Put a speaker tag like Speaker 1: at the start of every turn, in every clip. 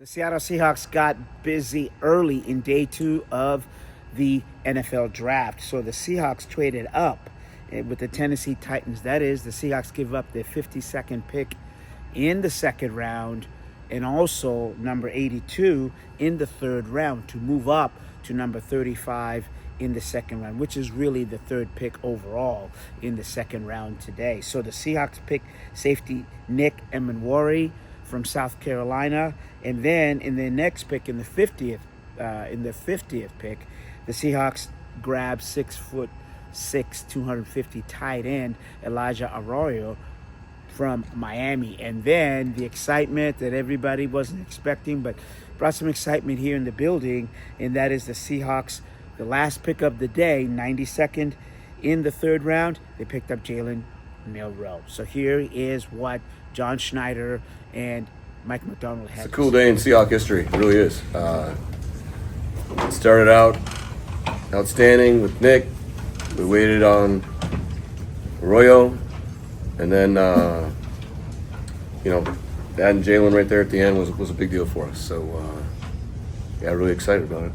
Speaker 1: The Seattle Seahawks got busy early in day two of the NFL draft. So the Seahawks traded up with the Tennessee Titans. That is, the Seahawks give up their 52nd pick in the second round and also number 82 in the third round to move up to number 35 in the second round, which is really the third pick overall in the second round today. So the Seahawks pick safety Nick Emmanwori from South Carolina, and then in the next pick, in the 50th pick, the Seahawks grab 6'6", 250 tight end Elija Arroyo from Miami. And then the excitement that everybody wasn't expecting, but brought some excitement here in the building, and that is the Seahawks, the last pick of the day, 92nd in the third round, they picked up Jalen Milroe. So here is what John Schneider and Mike McDonald had.
Speaker 2: It's a cool day in Seahawks history. It really is. It started out outstanding with Nick. We waited on Arroyo, and then adding Jalen right there at the end was a big deal for us. So really excited about it.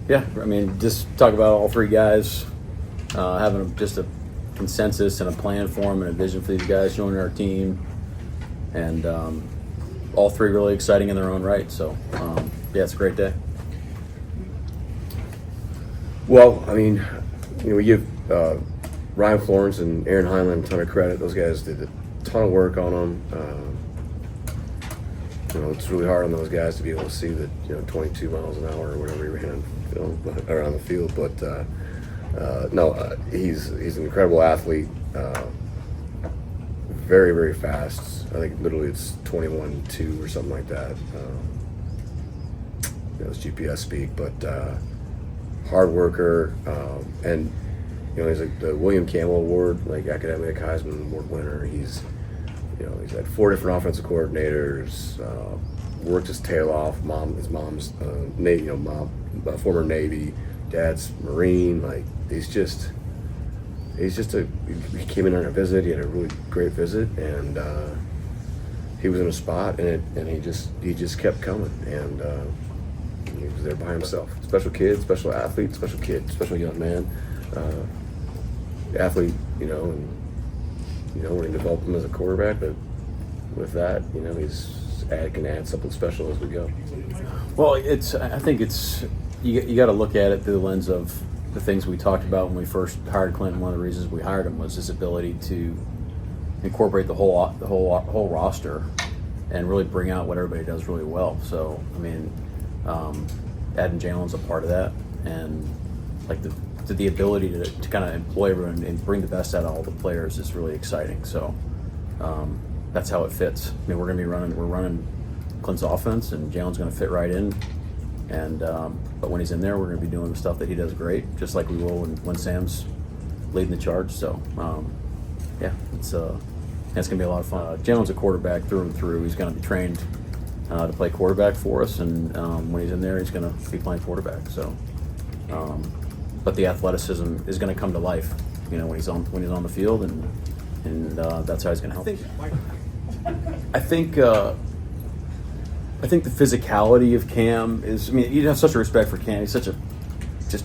Speaker 3: Yeah, I mean, just talk about all three guys having just a consensus and a plan for them and a vision for these guys joining our team, and all three really exciting in their own right. So it's a great day.
Speaker 2: Well, I mean, we give Ryan Florence and Aaron Heinlein a ton of credit. Those guys did a ton of work on them. It's really hard on those guys to be able to see that 22 miles an hour or whatever he ran around the field. But he's an incredible athlete. Very, very fast. I think literally it's 21.2 or something like that. It's GPS speak, but hard worker. And he's like the William Campbell Award, like academic Heisman Award winner. He's had 4 different offensive coordinators. Worked his tail off. His mom's Navy, former Navy. Dad's Marine. Like he came in on a visit. He had a really great visit, and he was in a spot, and he just kept coming, and he was there by himself. Special kid, special athlete, special young man, athlete. When he developed him as a quarterback, but with that, can add something special as we go.
Speaker 3: Well, I think you got to look at it through the lens of the things we talked about when we first hired Clinton. One of the reasons we hired him was his ability to incorporate the whole roster and really bring out what everybody does really well. So, I mean, adding Jalen's a part of that, and like the ability to kind of employ everyone and bring the best out of all the players is really exciting. So that's how it fits. I mean, we're running Clint's offense, and Jalen's going to fit right in. And but when he's in there, we're going to be doing the stuff that he does great, just like we will when Sam's leading the charge. So it's going to be a lot of fun. Jalen's a quarterback through and through. He's going to be trained to play quarterback for us, and when he's in there, he's going to be playing quarterback. So, but the athleticism is going to come to life, when he's on the field, and that's how he's going to help. I think the physicality of Cam is. I mean, you have such a respect for Cam. He's just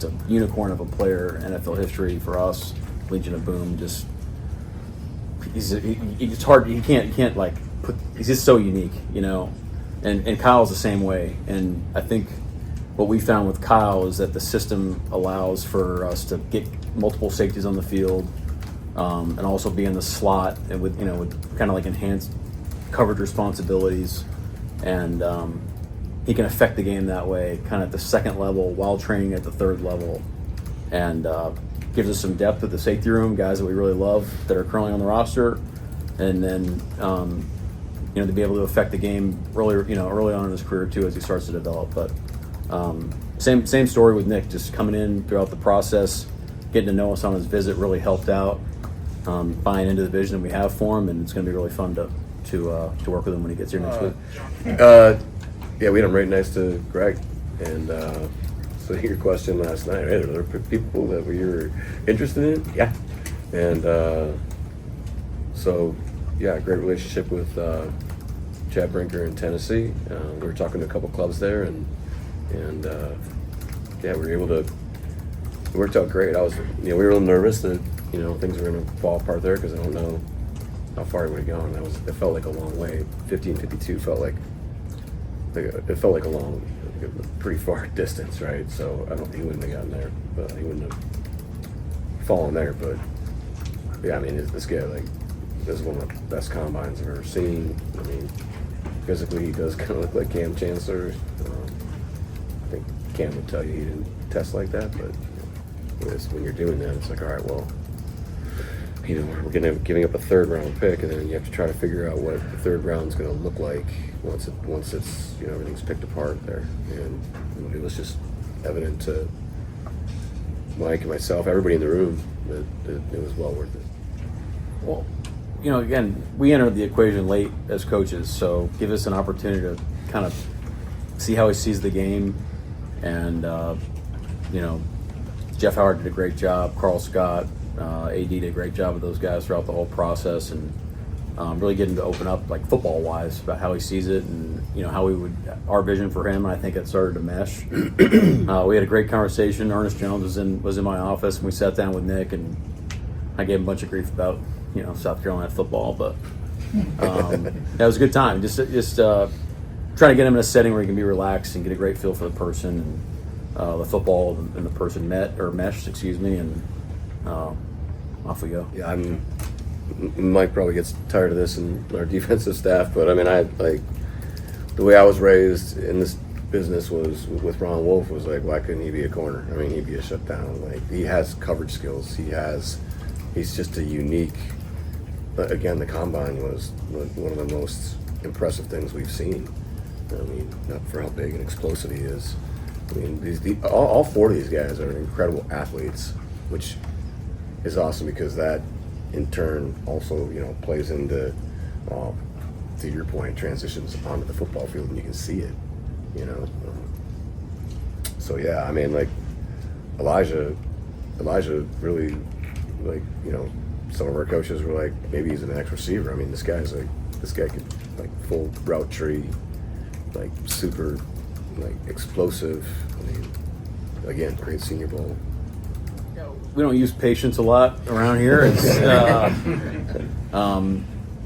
Speaker 3: a unicorn of a player in NFL history for us. Legion of Boom. Just it's hard. He can't like put. He's just so unique, And Kyle's the same way. And I think what we found with Kyle is that the system allows for us to get multiple safeties on the field, and also be in the slot and with kind of like enhanced coverage responsibilities. And he can affect the game that way, kind of at the second level while training at the third level, and gives us some depth at the safety room, guys that we really love that are currently on the roster, and then to be able to affect the game early on in his career too as he starts to develop. But same story with Nick, just coming in throughout the process, getting to know us on his visit really helped out, buying into the vision that we have for him, and it's going to be really fun to work with him when he gets here next week.
Speaker 2: We had him right next to Greg, and so your question last night, right? Are there people that you're interested in? Yeah, and great relationship with Chad Brinker in Tennessee. We were talking to a couple clubs there, and yeah, we were able to. It worked out great. We were a little nervous that things were going to fall apart there because I don't know how far he would have gone. It felt like a long way. 15:52 felt like a pretty far distance, right? So he wouldn't have gotten there, but he wouldn't have fallen there. But yeah, I mean, this guy, like, this is one of the best combines I've ever seen. I mean, physically he does kind of look like Cam Chancellor. I think Cam would tell you he didn't test like that, but when you're doing that, it's like, all right, well, we're giving up a third round pick, and then you have to try to figure out what the third round's going to look like once it's everything's picked apart there. And it was just evident to Mike and myself, everybody in the room, that it was well worth it.
Speaker 3: Well, again, we entered the equation late as coaches, so give us an opportunity to kind of see how he sees the game. And, Jeff Howard did a great job. Carl Scott, AD did a great job with those guys throughout the whole process, and really getting to open up, like, football-wise, about how he sees it and, how our vision for him. And I think it started to mesh. We had a great conversation. Ernest Jones was in my office, and we sat down with Nick, and I gave him a bunch of grief about South Carolina football, but that was a good time. Just trying to get him in a setting where he can be relaxed and get a great feel for the person, and the football and the person meshed, and off we go.
Speaker 2: Yeah, Mike probably gets tired of this and our defensive staff, but I mean, the way I was raised in this business was with Ron Wolf was like, why couldn't he be a corner? I mean, he'd be a shutdown. Like, he has coverage skills. He's just a unique. But again, the combine was one of the most impressive things we've seen. I mean, not for how big and explosive he is. I mean, all four of these guys are incredible athletes, which is awesome because that, in turn, also plays into, to your point, transitions onto the football field, and you can see it. So yeah, I mean, like, Elija really, like, some of our coaches were like, maybe he's the next receiver. I mean, this guy could, like, full route tree, like, super, like, explosive. I mean, again, great Senior Bowl.
Speaker 3: We don't use patience a lot around here.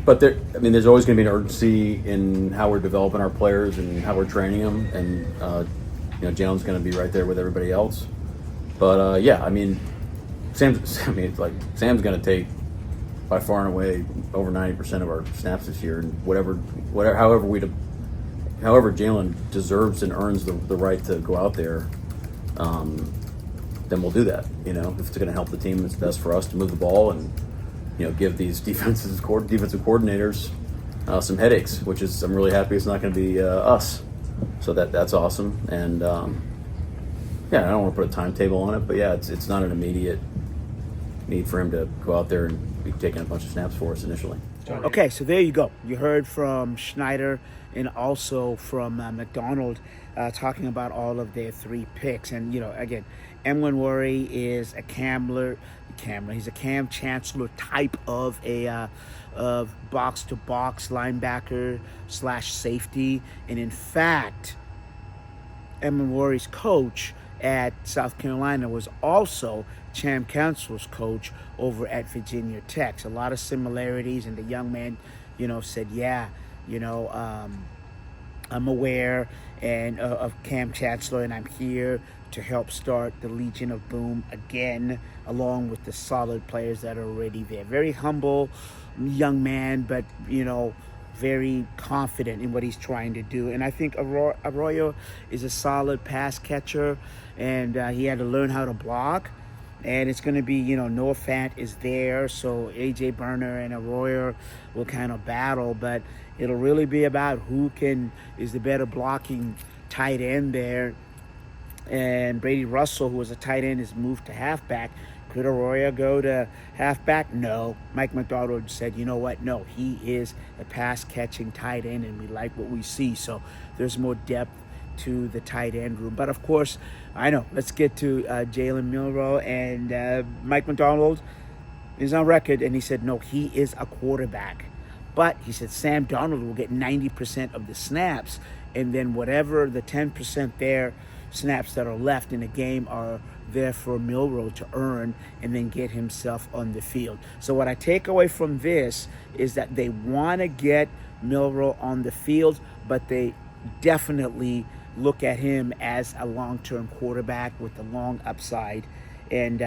Speaker 3: But there's always going to be an urgency in how we're developing our players and how we're training them, and Jalen's going to be right there with everybody else. But yeah, I mean, Sam's going to take by far and away over 90% of our snaps this year, and however Jalen deserves and earns the right to go out there, then we'll do that. If it's going to help the team, it's best for us to move the ball and give these defensive coordinators some headaches, which is, I'm really happy it's not going to be us. So that's awesome. And yeah, I don't want to put a timetable on it, but yeah, it's not an immediate need for him to go out there and be taking a bunch of snaps for us initially.
Speaker 1: Okay, so there you go. You heard from Schneider and also from McDonald talking about all of their three picks. And, again, Emmanwori is a he's a Cam Chancellor type of box-to-box linebacker / safety. And in fact, Emmanwori's coach at South Carolina was also Cam Chancellor's coach over at Virginia Tech. So a lot of similarities, and the young man, said, yeah, I'm aware of Cam Chancellor, and I'm here to help start the Legion of Boom again, along with the solid players that are already there. Very humble young man, but, very confident in what he's trying to do. And I think Arroyo is a solid pass catcher, and he had to learn how to block. And it's going to be, Noah Fant is there, so A.J. Burner and Arroyo will kind of battle, but it'll really be about who is the better blocking tight end there. And Brady Russell, who was a tight end, is moved to halfback. Could Arroyo go to halfback? No. Mike McDonald said, you know what? No, he is a pass-catching tight end, and we like what we see. So there's more depth to the tight end room. But, of course, I know. Let's get to Jalen Milroe. And Mike McDonald is on record, and he said, no, he is a quarterback. But he said Sam Darnold will get 90% of the snaps, and then whatever the 10% there snaps that are left in the game are there for Milroe to earn and then get himself on the field. So what I take away from this is that they want to get Milroe on the field, but they definitely look at him as a long-term quarterback with a long upside. And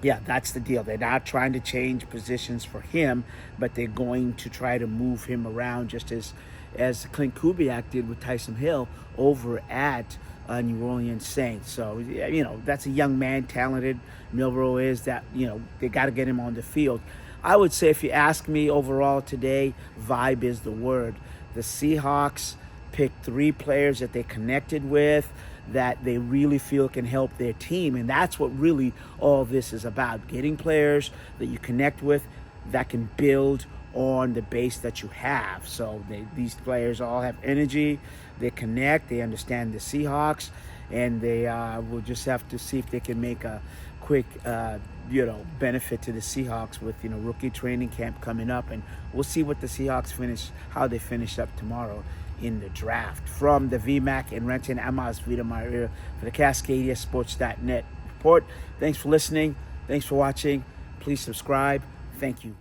Speaker 1: yeah, that's the deal. They're not trying to change positions for him, but they're going to try to move him around, just as Clint Kubiak did with Taysom Hill over at New Orleans Saints. So, you know, that's a young man, talented. Milroe is that, you know, they got to get him on the field. I would say, if you ask me overall today, vibe is the word. The Seahawks picked 3 players that they connected with, that they really feel can help their team. And that's what really all this is about, getting players that you connect with that can build on the base that you have. So these players all have energy, they connect, they understand the Seahawks, and they will just have to see if they can make a quick benefit to the Seahawks with rookie training camp coming up. And we'll see what the Seahawks how they finish up tomorrow in the draft. From the VMAC and Renton, I'm Vita Maria for the Cascadia Sports.net report. Thanks for listening. Thanks for watching. Please subscribe. Thank you.